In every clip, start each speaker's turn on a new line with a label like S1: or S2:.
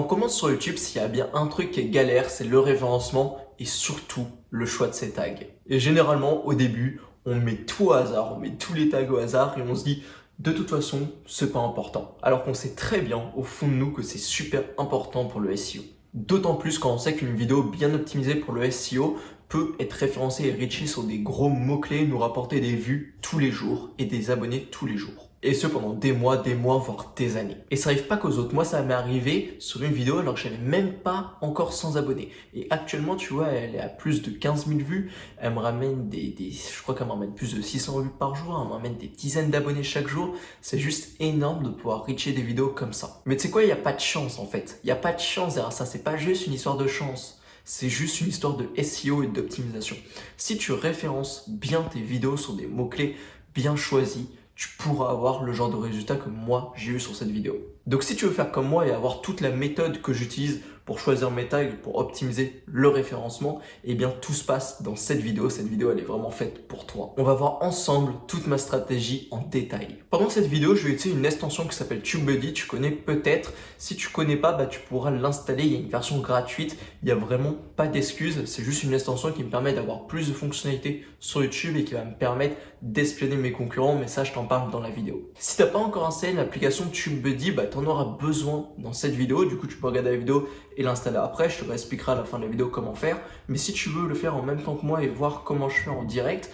S1: Quand on commence sur YouTube, s'il y a bien un truc qui est galère, c'est le référencement et surtout le choix de ses tags. Et généralement, au début, on met tout au hasard, on met tous les tags au hasard et on se dit de toute façon, c'est pas important. Alors qu'on sait très bien au fond de nous que c'est super important pour le SEO. D'autant plus quand on sait qu'une vidéo bien optimisée pour le SEO peut être référencée et reachée sur des gros mots-clés, nous rapporter des vues tous les jours et des abonnés tous les jours. Et ce pendant des mois, voire des années. Et ça arrive pas qu'aux autres. Moi, ça m'est arrivé sur une vidéo alors que j'avais même pas encore 100 abonnés. Et actuellement, tu vois, elle est à plus de 15 000 vues. Elle me ramène je crois qu'elle me ramène plus de 600 vues par jour. Elle me ramène des dizaines d'abonnés chaque jour. C'est juste énorme de pouvoir reacher des vidéos comme ça. Mais tu sais quoi, il n'y a pas de chance en fait. Il n'y a pas de chance derrière ça. C'est pas juste une histoire de chance. C'est juste une histoire de SEO et d'optimisation. Si tu références bien tes vidéos sur des mots-clés bien choisis, tu pourras avoir le genre de résultat que moi j'ai eu sur cette vidéo. Donc si tu veux faire comme moi et avoir toute la méthode que j'utilise pour choisir mes tags, pour optimiser le référencement, eh bien tout se passe dans cette vidéo. Cette vidéo elle est vraiment faite pour toi. On va voir ensemble toute ma stratégie en détail. Pendant cette vidéo, je vais utiliser une extension qui s'appelle TubeBuddy. Tu connais peut-être. Si tu connais pas, tu pourras l'installer. Il y a une version gratuite. Il n'y a vraiment pas d'excuses. C'est juste une extension qui me permet d'avoir plus de fonctionnalités sur YouTube et qui va me permettre d'espionner mes concurrents. Mais ça, je t'en parle dans la vidéo. Si tu n'as pas encore installé l'application TubeBuddy, tu en auras besoin dans cette vidéo. Du coup, tu peux regarder la vidéo et l'installer après. Je te réexpliquerai à la fin de la vidéo comment faire. Mais si tu veux le faire en même temps que moi et voir comment je fais en direct,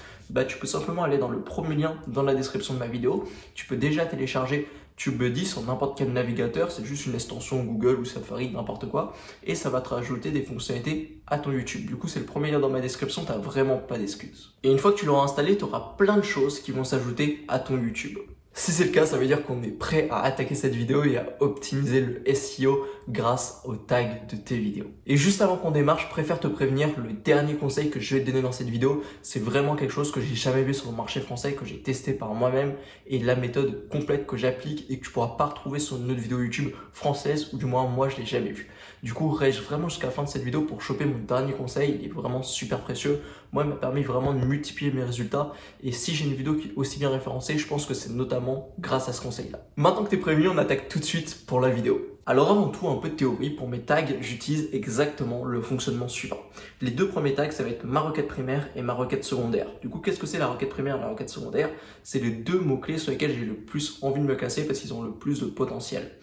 S1: tu peux simplement aller dans le premier lien dans la description de ma vidéo. Tu peux déjà télécharger TubeBuddy sur n'importe quel navigateur. C'est juste une extension Google ou Safari, n'importe quoi. Et ça va te rajouter des fonctionnalités à ton YouTube. Du coup, c'est le premier lien dans ma description. Tu n'as vraiment pas d'excuses. Et une fois que tu l'auras installé, tu auras plein de choses qui vont s'ajouter à ton YouTube. Si c'est le cas, ça veut dire qu'on est prêt à attaquer cette vidéo et à optimiser le SEO grâce aux tags de tes vidéos. Et juste avant qu'on démarre, je préfère te prévenir, le dernier conseil que je vais te donner dans cette vidéo, c'est vraiment quelque chose que j'ai jamais vu sur le marché français, que j'ai testé par moi-même et la méthode complète que j'applique et que tu pourras pas retrouver sur une autre vidéo YouTube française ou du moins moi je l'ai jamais vu. Du coup, reste vraiment jusqu'à la fin de cette vidéo pour choper mon dernier conseil. Il est vraiment super précieux. Moi, il m'a permis vraiment de multiplier mes résultats. Et si j'ai une vidéo qui est aussi bien référencée, je pense que c'est notamment grâce à ce conseil-là. Maintenant que tu es prévenu, on attaque tout de suite pour la vidéo. Alors avant tout, un peu de théorie. Pour mes tags, j'utilise exactement le fonctionnement suivant. Les deux premiers tags, ça va être ma requête primaire et ma requête secondaire. Du coup, qu'est-ce que c'est la requête primaire et la requête secondaire? C'est les deux mots-clés sur lesquels j'ai le plus envie de me classer parce qu'ils ont le plus de potentiel.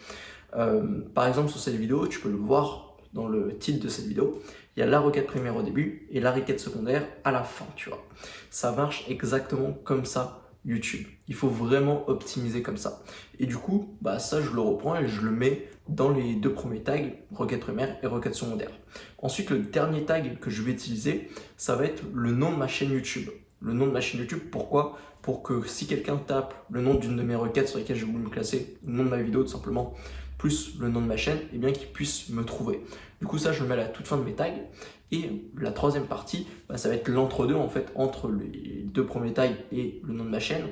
S1: Par exemple, sur cette vidéo, tu peux le voir dans le titre de cette vidéo, il y a la requête primaire au début et la requête secondaire à la fin, tu vois. Ça marche exactement comme ça, YouTube. Il faut vraiment optimiser comme ça. Et du coup, ça, je le reprends et je le mets dans les deux premiers tags, requête primaire et requête secondaire. Ensuite, le dernier tag que je vais utiliser, ça va être le nom de ma chaîne YouTube. Le nom de ma chaîne YouTube, pourquoi? Pour que si quelqu'un tape le nom d'une de mes requêtes sur lesquelles je voulais me classer, le nom de ma vidéo tout simplement, plus le nom de ma chaîne, et bien qu'il puisse me trouver. Du coup, ça, je le mets à la toute fin de mes tags. Et la troisième partie, ça va être l'entre-deux, en fait, entre les deux premiers tags et le nom de ma chaîne.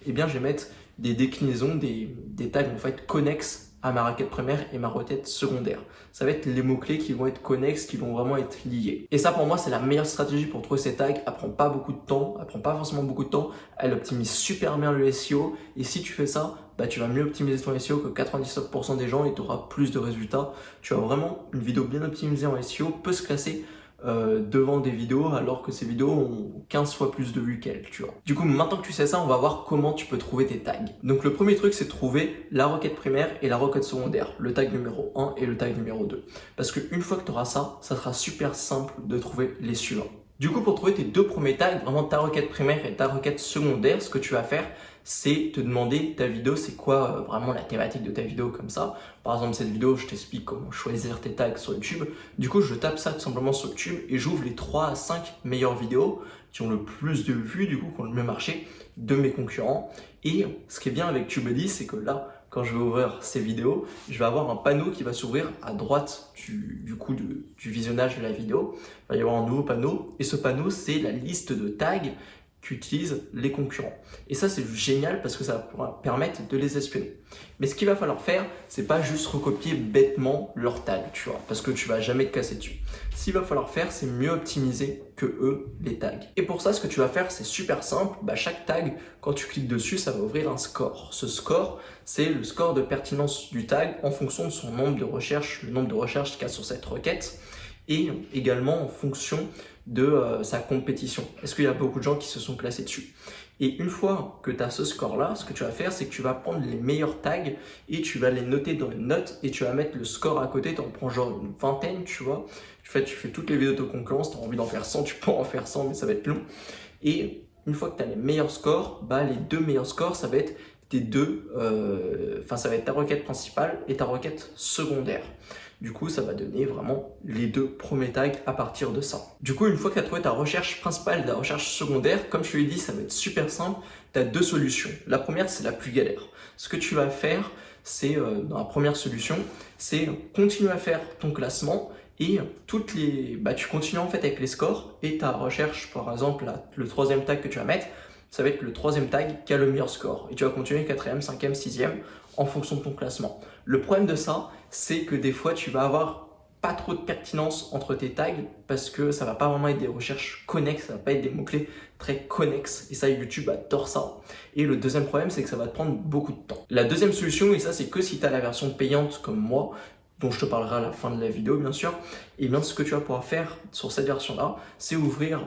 S1: Et bien, je vais mettre des déclinaisons, des tags, en fait, connexes à ma requête primaire et ma requête secondaire. Ça va être les mots-clés qui vont être connexes, qui vont vraiment être liés. Et ça, pour moi, c'est la meilleure stratégie pour trouver ces tags. Elle prend pas beaucoup de temps, elle prend pas forcément beaucoup de temps. Elle optimise super bien le SEO. Et si tu fais ça, tu vas mieux optimiser ton SEO que 99% des gens et tu auras plus de résultats. Tu as vraiment une vidéo bien optimisée en SEO peut se classer devant des vidéos alors que ces vidéos ont 15 fois plus de vues qu'elles, tu vois. Du coup, maintenant que tu sais ça, on va voir comment tu peux trouver tes tags. Donc le premier truc, c'est de trouver la requête primaire et la requête secondaire, le tag numéro 1 et le tag numéro 2. Parce qu'une fois que tu auras ça, ça sera super simple de trouver les suivants. Du coup, pour trouver tes deux premiers tags, vraiment ta requête primaire et ta requête secondaire, ce que tu vas faire, c'est te demander ta vidéo, c'est quoi vraiment la thématique de ta vidéo comme ça. Par exemple, cette vidéo, je t'explique comment choisir tes tags sur YouTube. Du coup, je tape ça tout simplement sur YouTube et j'ouvre les 3 à 5 meilleures vidéos qui ont le plus de vues, du coup, qui ont le mieux marché de mes concurrents. Et ce qui est bien avec TubeBuddy, c'est que là, quand je vais ouvrir ces vidéos, je vais avoir un panneau qui va s'ouvrir à droite du visionnage de la vidéo. Il va y avoir un nouveau panneau et ce panneau, c'est la liste de tags qu'utilisent les concurrents. Et ça, c'est génial parce que ça pourra permettre de les espionner. Mais ce qu'il va falloir faire, c'est pas juste recopier bêtement leur tag, tu vois, parce que tu vas jamais te casser dessus. Ce qu'il va falloir faire, c'est mieux optimiser que eux les tags. Et pour ça, ce que tu vas faire, c'est super simple. Chaque tag, quand tu cliques dessus, ça va ouvrir un score. Ce score, c'est le score de pertinence du tag en fonction de son nombre de recherches, le nombre de recherches qu'il y a sur cette requête, et également en fonction de sa compétition. Est-ce qu'il y a beaucoup de gens qui se sont classés dessus? Et une fois que tu as ce score-là, ce que tu vas faire, c'est que tu vas prendre les meilleurs tags et tu vas les noter dans une note et tu vas mettre le score à côté. Tu en prends genre une vingtaine, tu vois. Tu fais toutes les vidéos de concurrence, tu as envie d'en faire 100, tu peux en faire 100, mais ça va être long. Et une fois que tu as les meilleurs scores, les deux meilleurs scores, ça va être ça va être ta requête principale et ta requête secondaire. Du coup, ça va donner vraiment les deux premiers tags à partir de ça. Du coup, une fois que tu as trouvé ta recherche principale et ta recherche secondaire, comme je te l'ai dit, ça va être super simple. Tu as deux solutions. La première, c'est la plus galère. Ce que tu vas faire, c'est, dans la première solution, c'est continuer à faire ton classement et tu continues en fait avec les scores et ta recherche, par exemple, le troisième tag que tu vas mettre, ça va être le troisième tag qui a le meilleur score. Et tu vas continuer quatrième, cinquième, sixième en fonction de ton classement. Le problème de ça, c'est que des fois, tu vas avoir pas trop de pertinence entre tes tags parce que ça va pas vraiment être des recherches connexes, ça va pas être des mots-clés très connexes. Et ça, YouTube adore ça. Et le deuxième problème, c'est que ça va te prendre beaucoup de temps. La deuxième solution, et ça, c'est que si tu as la version payante comme moi, dont je te parlerai à la fin de la vidéo bien sûr, et bien ce que tu vas pouvoir faire sur cette version-là, c'est ouvrir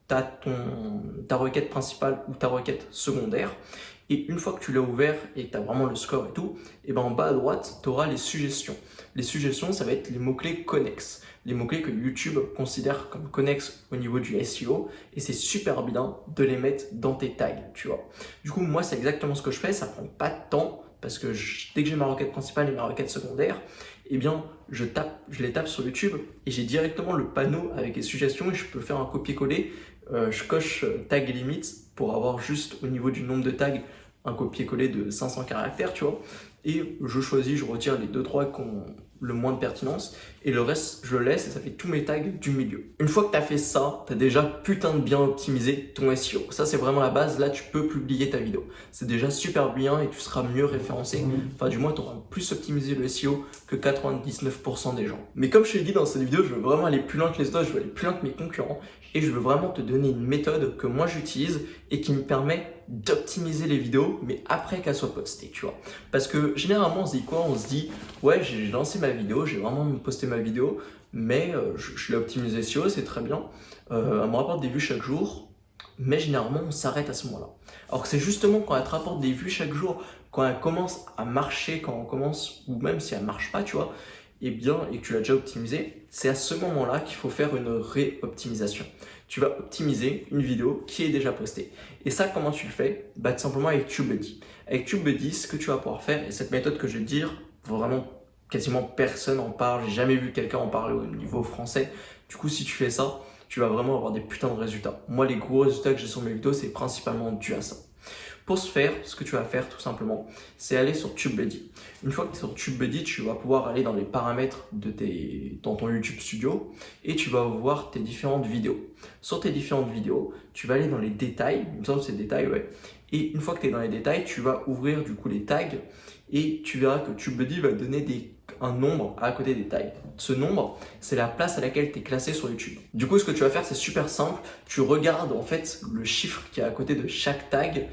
S1: ta requête principale ou ta requête secondaire. Et une fois que tu l'as ouvert et que tu as vraiment le score et tout, et en bas à droite, tu auras les suggestions. Les suggestions, ça va être les mots-clés connexes. Les mots-clés que YouTube considère comme connexes au niveau du SEO. Et c'est super bien de les mettre dans tes tags, tu vois. Du coup, moi, c'est exactement ce que je fais. Ça prend pas de temps parce que dès que j'ai ma requête principale et ma requête secondaire, je les tape sur YouTube et j'ai directement le panneau avec les suggestions et je peux faire un copier-coller. Je coche tag limit pour avoir juste au niveau du nombre de tags un copier-coller de 500 caractères, tu vois. Et je retire les 2-3 qui ont le moins de pertinence et le reste, je le laisse et ça fait tous mes tags du milieu. Une fois que tu as fait ça, tu as déjà putain de bien optimisé ton SEO. Ça, c'est vraiment la base. Là, tu peux publier ta vidéo. C'est déjà super bien et tu seras mieux référencé. Enfin, du moins, tu auras plus optimisé le SEO que 99% des gens. Mais comme je t'ai dit dans cette vidéo, je veux vraiment aller plus loin que les autres, je veux aller plus loin que mes concurrents et je veux vraiment te donner une méthode que moi j'utilise et qui me permet d'optimiser les vidéos, mais après qu'elles soient postées, tu vois. Parce que généralement, on se dit quoi? On se dit, ouais, j'ai lancé ma vidéo, j'ai vraiment posté ma vidéo, mais je l'ai optimisé SEO, c'est très bien. Elle me rapporte des vues chaque jour, mais généralement, on s'arrête à ce moment-là. Alors que c'est justement quand elle te rapporte des vues chaque jour, quand elle commence à marcher, ou même si elle marche pas, tu vois, et que tu l'as déjà optimisé, c'est à ce moment-là qu'il faut faire une réoptimisation. Tu vas optimiser une vidéo qui est déjà postée. Et ça, comment tu le fais? Tout simplement avec TubeBuddy. Avec TubeBuddy, ce que tu vas pouvoir faire, et cette méthode que je vais te dire, vraiment quasiment personne en parle, j'ai jamais vu quelqu'un en parler au niveau français. Du coup, si tu fais ça, tu vas vraiment avoir des putains de résultats. Moi, les gros résultats que j'ai sur mes vidéos, c'est principalement dû à ça. Pour ce faire, ce que tu vas faire tout simplement, c'est aller sur TubeBuddy. Une fois que tu es sur TubeBuddy, tu vas pouvoir aller dans les paramètres dans ton YouTube Studio et tu vas voir tes différentes vidéos. Sur tes différentes vidéos, tu vas aller dans les détails, il me semble que c'est détails, ouais. Et une fois que tu es dans les détails, tu vas ouvrir du coup les tags et tu verras que TubeBuddy va te donner un nombre à côté des tags. Ce nombre, c'est la place à laquelle tu es classé sur YouTube. Du coup, ce que tu vas faire, c'est super simple. Tu regardes en fait le chiffre qui est à côté de chaque tag.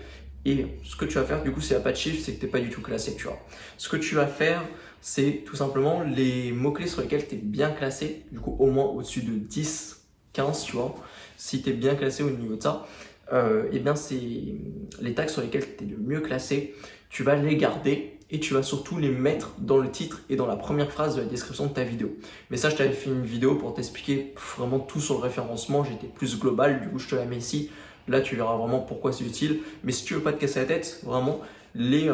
S1: Et ce que tu vas faire, du coup, s'il n'y a pas de chiffre, c'est que tu n'es pas du tout classé, tu vois. Ce que tu vas faire, c'est tout simplement les mots-clés sur lesquels tu es bien classé, du coup, au moins au-dessus de 10, 15, tu vois. Si tu es bien classé au niveau de ça, c'est les tags sur lesquels tu es le mieux classé, tu vas les garder et tu vas surtout les mettre dans le titre et dans la première phrase de la description de ta vidéo. Mais ça, je t'avais fait une vidéo pour t'expliquer vraiment tout sur le référencement, j'étais plus global, du coup, je te la mets ici. Là, tu verras vraiment pourquoi c'est utile. Mais si tu veux pas te casser la tête, vraiment, les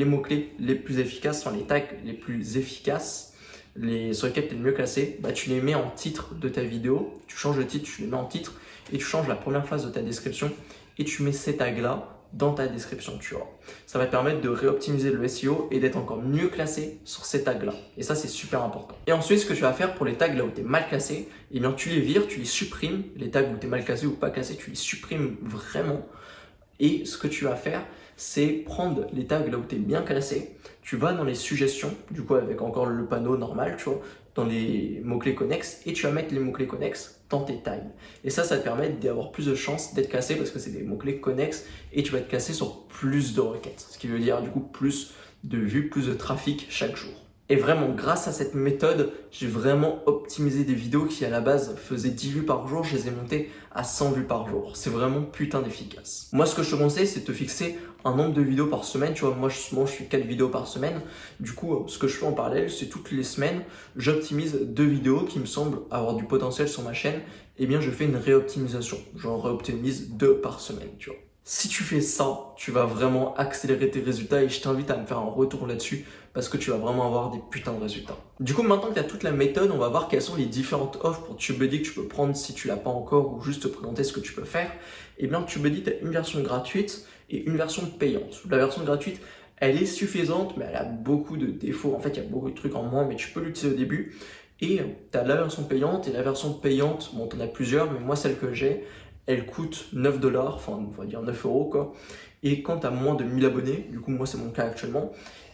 S1: mots-clés les plus efficaces, les tags les plus efficaces, sur lesquels tu es le mieux classé, tu les mets en titre de ta vidéo. Tu changes le titre, tu les mets en titre et tu changes la première phrase de ta description et tu mets ces tags-là dans ta description, tu vois. Ça va te permettre de réoptimiser le SEO et d'être encore mieux classé sur ces tags-là. Et ça, c'est super important. Et ensuite, ce que tu vas faire pour les tags là où tu es mal classé, eh bien, tu les vires, tu les supprimes. Les tags où tu es mal classé ou pas classé, tu les supprimes vraiment. Et ce que tu vas faire, c'est prendre les tags là où tu es bien classé. Tu vas dans les suggestions, du coup, avec encore le panneau normal, tu vois, dans les mots-clés connexes, et tu vas mettre les mots-clés connexes dans tes tags. Et ça te permet d'avoir plus de chances d'être classé parce que c'est des mots-clés connexes et tu vas être classé sur plus de requêtes. Ce qui veut dire, du coup, plus de vues, plus de trafic chaque jour. Et vraiment, grâce à cette méthode, j'ai vraiment optimisé des vidéos qui, à la base, faisaient 10 vues par jour. Je les ai montées à 100 vues par jour. C'est vraiment putain d'efficace. Moi, ce que je te conseille, c'est de te fixer un nombre de vidéos par semaine. Tu vois, moi, je fais 4 vidéos par semaine. Du coup, ce que je fais en parallèle, c'est toutes les semaines, j'optimise 2 vidéos qui me semblent avoir du potentiel sur ma chaîne. Eh bien, je fais une réoptimisation. J'en réoptimise 2 par semaine, tu vois. Si tu fais ça, tu vas vraiment accélérer tes résultats et je t'invite à me faire un retour là-dessus parce que tu vas vraiment avoir des putains de résultats. Du coup, maintenant que tu as toute la méthode, on va voir quelles sont les différentes offres pour TubeBuddy que tu peux prendre si tu l'as pas encore ou juste te présenter ce que tu peux faire. Eh bien, TubeBuddy, tu as une version gratuite et une version payante. La version gratuite, elle est suffisante, mais elle a beaucoup de défauts. En fait, il y a beaucoup de trucs en moins, mais tu peux l'utiliser au début. Et tu as la version payante et la version payante, bon, tu en as plusieurs, mais moi, celle que j'ai, elle coûte 9 $, enfin on va dire 9 € quoi. Et quand tu as moins de 1000 abonnés, du coup moi c'est mon cas actuellement,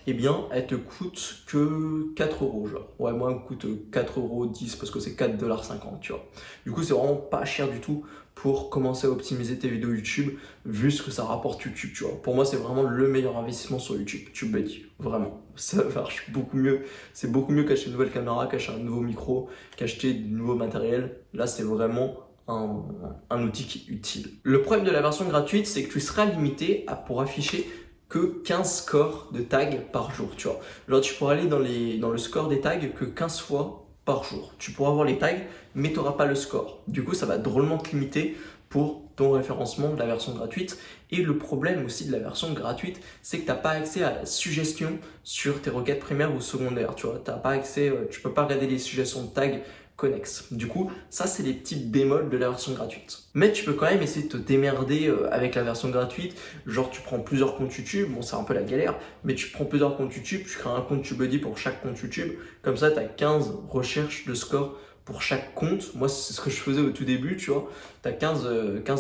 S1: eh bien elle te coûte que 4 € genre. Ouais, moi elle me coûte 4,10 € parce que c'est 4,50 $, tu vois. Du coup c'est vraiment pas cher du tout pour commencer à optimiser tes vidéos YouTube vu ce que ça rapporte YouTube, tu vois. Pour moi c'est vraiment le meilleur investissement sur YouTube, TubeBuddy, vraiment. Ça marche beaucoup mieux, c'est beaucoup mieux qu'acheter une nouvelle caméra, qu'acheter un nouveau micro, qu'acheter du nouveau matériel. Là c'est vraiment un outil qui est utile. Le problème de la version gratuite, c'est que tu seras limité pour afficher que 15 scores de tags par jour, tu vois. Genre, tu pourras aller dans le score des tags que 15 fois par jour. Tu pourras avoir les tags, mais tu n'auras pas le score. Du coup, ça va drôlement te limiter pour ton référencement de la version gratuite. Et le problème aussi de la version gratuite, c'est que tu n'as pas accès à la suggestion sur tes requêtes primaires ou secondaires. Tu vois, t'as pas accès, tu peux pas regarder les suggestions de tags connexes. Du coup, ça c'est les petits bémols de la version gratuite. Mais tu peux quand même essayer de te démerder avec la version gratuite. Genre tu prends plusieurs comptes YouTube, bon c'est un peu la galère, mais tu prends plusieurs comptes YouTube, tu crées un compte TubeBuddy pour chaque compte YouTube. Comme ça, tu as 15 recherches de score pour chaque compte. Moi, c'est ce que je faisais au tout début, tu vois. Tu as 15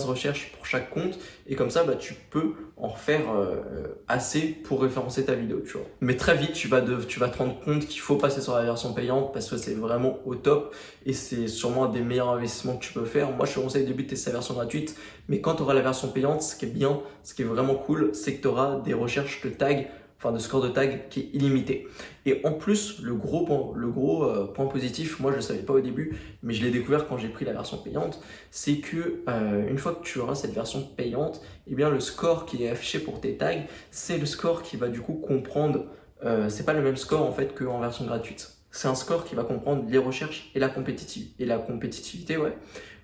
S1: recherches pour chaque compte et comme ça, bah, tu peux en faire assez pour référencer ta vidéo, tu vois. Mais très vite, tu vas te rendre compte qu'il faut passer sur la version payante parce que c'est vraiment au top et c'est sûrement un des meilleurs investissements que tu peux faire. Moi, je te conseille au début de tester la version gratuite, mais quand tu auras la version payante, ce qui est bien, ce qui est vraiment cool, c'est que tu auras des recherches de tags, enfin de score de tag qui est illimité. Et en plus, le gros point positif, moi je ne le savais pas au début, mais je l'ai découvert quand j'ai pris la version payante, c'est que une fois que tu auras cette version payante, eh bien le score qui est affiché pour tes tags, c'est le score qui va du coup comprendre, c'est pas le même score en fait qu'en version gratuite. C'est un score qui va comprendre les recherches et la compétitivité, ouais,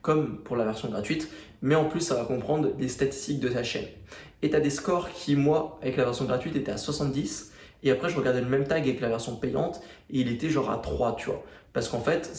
S1: comme pour la version gratuite, mais en plus ça va comprendre les statistiques de ta chaîne. Et tu as des scores qui, moi, avec la version gratuite, étaient à 70. Et après, je regardais le même tag avec la version payante et il était genre à 3, tu vois. Parce qu'en fait,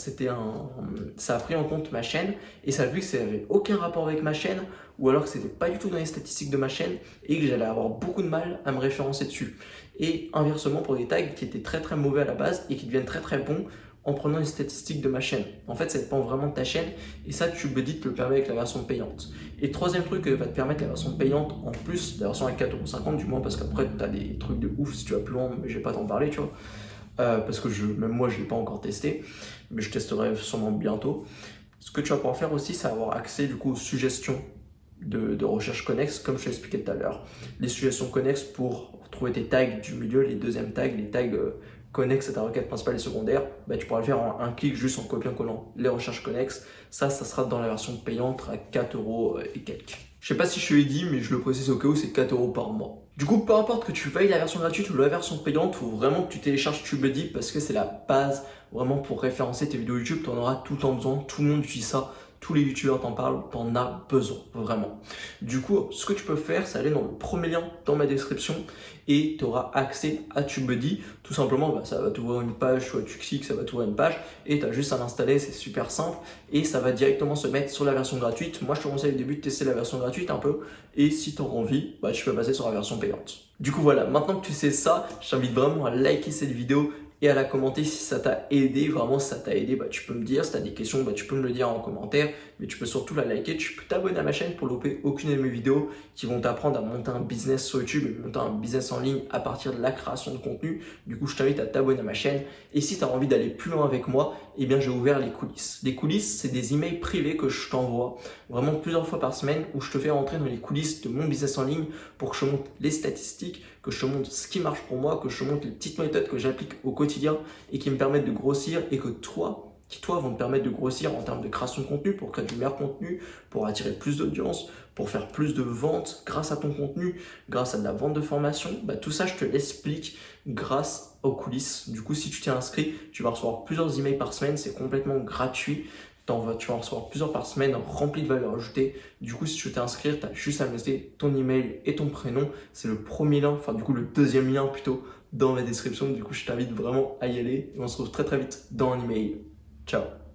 S1: ça a pris en compte ma chaîne et ça a vu que ça n'avait aucun rapport avec ma chaîne ou alors que c'était pas du tout dans les statistiques de ma chaîne et que j'allais avoir beaucoup de mal à me référencer dessus. Et inversement pour des tags qui étaient très très mauvais à la base et qui deviennent très très bons en prenant les statistiques de ma chaîne. En fait, ça dépend vraiment de ta chaîne et ça, TubeBuddy te le permet avec la version payante. Et troisième truc que va te permettre la version payante en plus, la version à 4,50 € du moins, parce qu'après, tu as des trucs de ouf si tu vas plus loin, mais je vais pas t'en parler, tu vois. Parce que même moi, je l'ai pas encore testé, mais je testerai sûrement bientôt. Ce que tu vas pouvoir faire aussi, c'est avoir accès du coup aux suggestions de recherche connexes, comme je t'ai expliqué tout à l'heure. Les suggestions connexes pour trouver tes tags du milieu, les deuxièmes tags, les tags connexes à ta requête principale et secondaire, bah, tu pourras le faire en un clic juste en copiant-collant les recherches connexes. Ça sera dans la version payante à 4 € et quelques. Je sais pas si je te l'ai dit, mais je le précise au cas où, c'est 4 € par mois. Du coup, peu importe que tu veuilles la version gratuite ou la version payante, il faut vraiment que tu télécharges TubeBuddy parce que c'est la base vraiment pour référencer tes vidéos YouTube. Tu en auras tout le temps besoin, tout le monde utilise ça tous les youtubeurs t'en parlent, t'en as besoin, vraiment. Du coup, ce que tu peux faire, c'est aller dans le premier lien dans ma description et tu auras accès à TubeBuddy. Tout simplement, ça va t'ouvrir une page, soit tu cliques, ça va t'ouvrir une page et tu as juste à l'installer, c'est super simple et ça va directement se mettre sur la version gratuite. Moi, je te conseille au début de tester la version gratuite un peu et si tu as envie, tu peux passer sur la version payante. Du coup, voilà, maintenant que tu sais ça, je t'invite vraiment à liker cette vidéo et à la commenter si ça t'a aidé. Vraiment, si ça t'a aidé, tu peux me dire. Si tu as des questions, tu peux me le dire en commentaire. Mais tu peux surtout la liker. Tu peux t'abonner à ma chaîne pour louper aucune de mes vidéos qui vont t'apprendre à monter un business sur YouTube et monter un business en ligne à partir de la création de contenu. Du coup, je t'invite à t'abonner à ma chaîne. Et si tu as envie d'aller plus loin avec moi, eh bien, j'ai ouvert les coulisses. Les coulisses, c'est des emails privés que je t'envoie vraiment plusieurs fois par semaine où je te fais rentrer dans les coulisses de mon business en ligne pour que je te montre les statistiques, que je te montre ce qui marche pour moi, que je te montre les petites méthodes que j'applique au quotidien et qui me permettent de grossir et qui vont te permettre de grossir en termes de création de contenu pour créer du meilleur contenu, pour attirer plus d'audience, pour faire plus de ventes grâce à ton contenu, grâce à de la vente de formation. Tout ça, je te l'explique grâce aux coulisses. Du coup, si tu t'es inscrit, tu vas recevoir plusieurs emails par semaine, c'est complètement gratuit. Tu vas en recevoir plusieurs par semaine remplis de valeur ajoutée. Du coup, si tu veux t'inscrire, tu as juste à me laisser ton email et ton prénom. C'est le premier lien, le deuxième lien plutôt dans la description. Du coup, je t'invite vraiment à y aller et on se retrouve très très vite dans un email. Ciao.